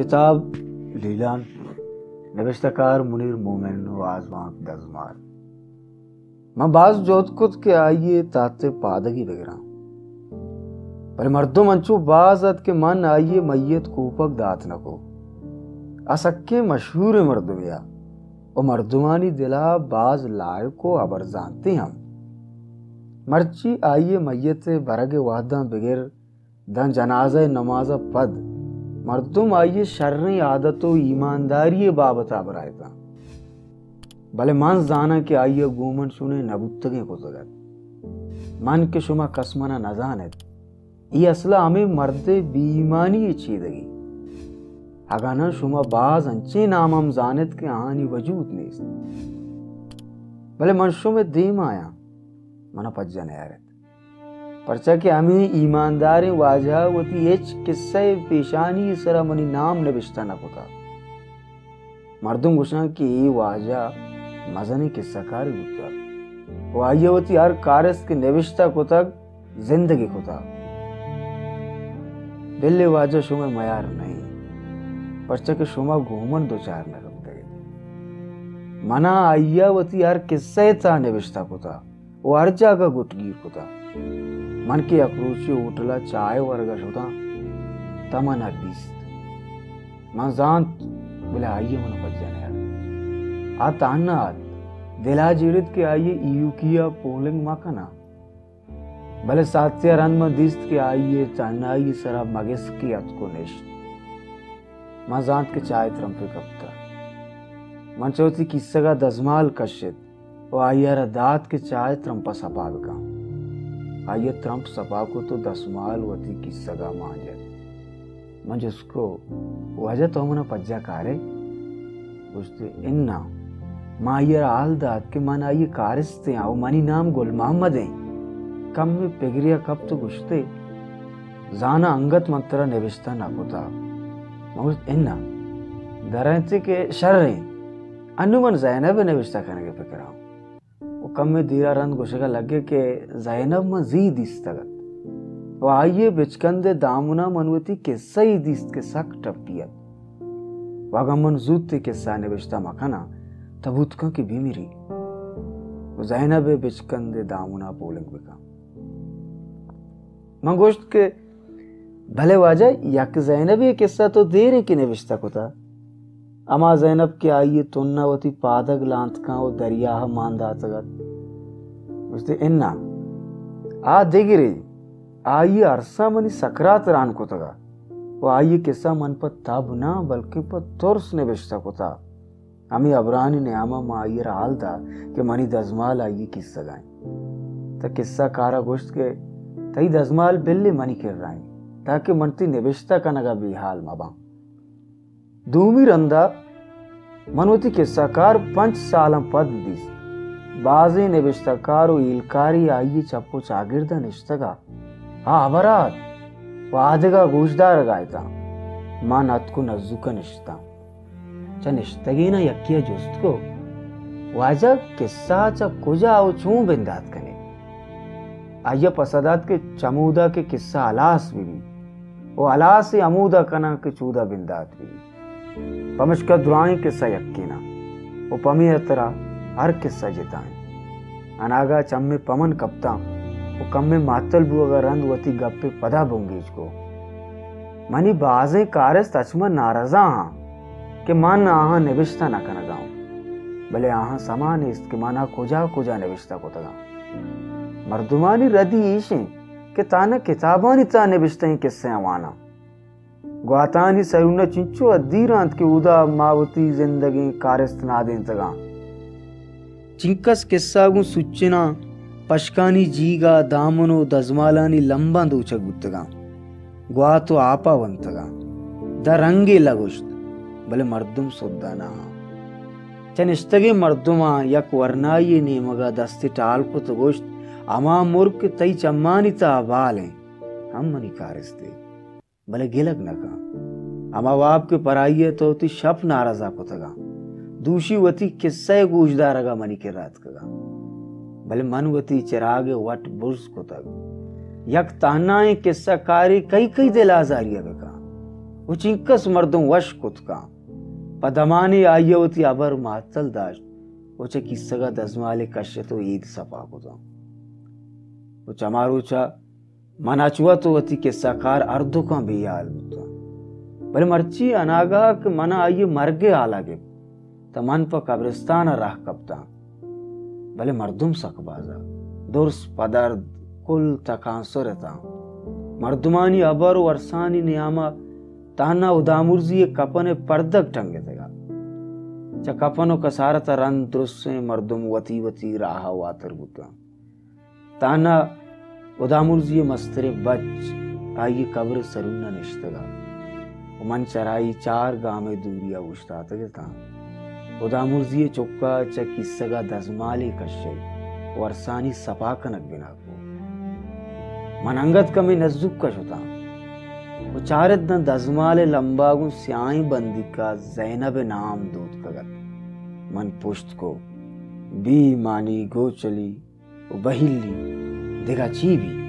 किताब लीलान नविश्तकार मुनीर मोमिन आजमाक दजमाल मैं बाज जोतकुत के आइए ताते पादगी बगरा पर मर्दो मंचू बाजत के मन आइए मैयत कूपक दात नको असक्के मशहूर मर्दमिया और मर्दुमानी दिला बाज लाय को अबर जानते हम मर्ची आइए मैयत से बरगे वादा बगैर दन जनाजा नमाजा पद मर्दुम आइए शर्री आदतों ईमानदारी बाबत आबरायता भले मन जाना के आइए गोमन सुने नबुत्तगे को जगत मन के शुमा कसमना न जानेत ये असला हमें मर्दे बीमानी चीदगी अगाना शुमा बाज अंचे नाम हम जानेत के आनी वजूद नहीं भले मनशो में देम आया मना पज्जा नहीं यार परचा के हमें ईमानदार वाजह वती एच किस्से पेशानी सरा मनी नाम नबिश्ता न पता मर्दुम गुशा की वाजह मजनी किस्सा कारी होता वायवती हर कारस के नबिश्ता को तक जिंदगी को था बिल्ले वाजह शुमा मयार नहीं परचा के शुमा घूमन दो चार न रखते मना आयावती हर किस्से था नबिश्ता को था वो हर जगह गुटगीर को था मन की अक्रोशी उठला चाय वर्गश होता तमन अग्दिस्त मन जानत बोले आइए मन पज्जाने यार आ तान्ना दिला जीरित के आइए यूकिया पोलिंग माकना भले सात्या रन में दिस्त के आइए तान्नाई सरा मगेस की अत को निश्त मन जानत के चाय त्रम पे कपता मन चौथी किस्सा का दजमाल कशित वो आइया दात के चाय त्रम पर सपाल का आइए त्रंप सपा को तो दसमाल वती की सगा मांजे मंज उसको वजह तो मना पज्जा कारे उसते इन्ना मायर आल दात के मन आइए कारिस्ते आओ मनी नाम गुल मोहम्मद है कम में पिगरिया कब तो गुश्ते जाना अंगत मंत्रा निविश्ता ना कोता मौज इन्ना दरंते के शर्रे अनुमन ज़ैनब निविश्ता करने के फिक्र आओ कम में दीरा रंग गुशगा लगे के ज़ैनब मजीद इस्तगत वो आइए बिचकंदे दामुना मनवती के सही दिस्त के सक टपियत वागमन जूते के साने बिश्ता मखाना तबूतका की बीमिरी वो ज़ैनब बिचकंदे दामुना पोलिंग बिका मंगोश्त के भले वाजा यक ज़ैनब ये किस्सा तो देर है कि निविश्ता को था अमा ज़ैनब के आइए तुन्नावती पादक लांतका वो दरिया मांदा तगत उसते इन्ना आ देगिरे आइए अरसा मनी सकरात रान को तगा वो आइए किस्सा मन पर तब ना बल्कि पर तुर्स ने बिश्ता को था हमें अबरानी ने आमा मा आइए हाल था कि मनी दजमाल आइए किस्सा गाएं तो किस्सा कारा गोश्त के तई दजमाल बिल्ले मनी कर रहा है ताकि मनती निबिश्ता का नगा बेहाल मबा दूमी रंदा मनवती किस्साकार 5 साल पद दिस बाजे निबिश्ताकार और इलकारी आइए चप्पो चागिरदा निश्तगा हाँ अबरात वादगा गोशदार गायता मां नतको नजुका निश्ता चा निश्तगी ना यकिया जुस्त को वाजा किस्सा चा कुजा और चूं बिंदात कने आइया पसदात के चमूदा के किस्सा अलास भी वो अलास से अमूदा कना के चूदा बिंदात भी पमिश का दुराई किस्सा यकीना वो पमी अतरा हर किस्सा जिताएं अनागा चम्मे पमन कप्ता वो कम में मातल बुआ रंद वती गप्पे पदा बुंगीज को मनी बाजे कारस तचमा नाराजा हाँ कि मान आहा निविश्ता ना कना गाऊं भले आहा समान इस्त के माना कुजा कुजा निविश्ता को तगा मर्दुमानी रदी ईशें कि ताना किताबानी ता निविश्ता किस्से आवाना ग्वातानी सरुना चिंचो अदीरांत के उदा मावती जिंदगी कारस्त ना दें तगा चिंकस किस्सा गु सुच्चिना पशकानी जीगा दामनो दजमालानी लंबा दूचक बुत्तगा ग्वा तो आपा वंतगा द रंगे लगुश्त भले मर्दुम सुद्दाना चनिस्तगे मर्दुमा यक वर्नाये नेमगा दस्ते टाल को तो गोश्त अमा मुर्क तई चम्मानी ता आबाले हम मनी कारस्ते भले गिलक न का अमा बाप के पराइये तो ती शप नाराजा को तगा दूषी वती किस्से गोशदारगा मनी के रात कगा भले मनवती चिरागे वट बुर्स को तग यक तानाए किस्सा कारी कई कई दिल आजारिया बेका वो चिंकस मर्दों वश कुतका पदमानी आयवती अबर मातल दाश्त वो चे किस्सगा दजमाले कश्य तो ईद सपा को वो चमारूचा मनाचुआ तो वती के सकार अर्धों का भी याल होता भले मर्ची अनागा के मना आइए मरगे आलागे त मन पर कब्रिस्तान राह कपता भले मर्दुम सकबाजा दुर्स पदर्द कुल तकांसो रहता मर्दुमानी अबर वर्सानी नियामा ताना उदामुर्जी कपने पर्दक टंगे देगा चा कपनो कसारत रन दुरुस्से मर्दुम वती वती राह वातर बुता ताना उदामुर्जी मस्तरे बच आई कब्र सरुन्ना निश्तगा मन चराई 4 गामे दूरिया उश्ता था उदामुर्जी चुक्का चा किस्सगा दजमाले कश्य वर्सानी सपाकनक बिना को मनंगत कमी नजुक कश होता वो चारत न दजमाले लंबागु स्याई बंदी का जैनब नाम दूत कगत मन पुष्ट को बी मानी गो चली वो बहिली दिगा चीबी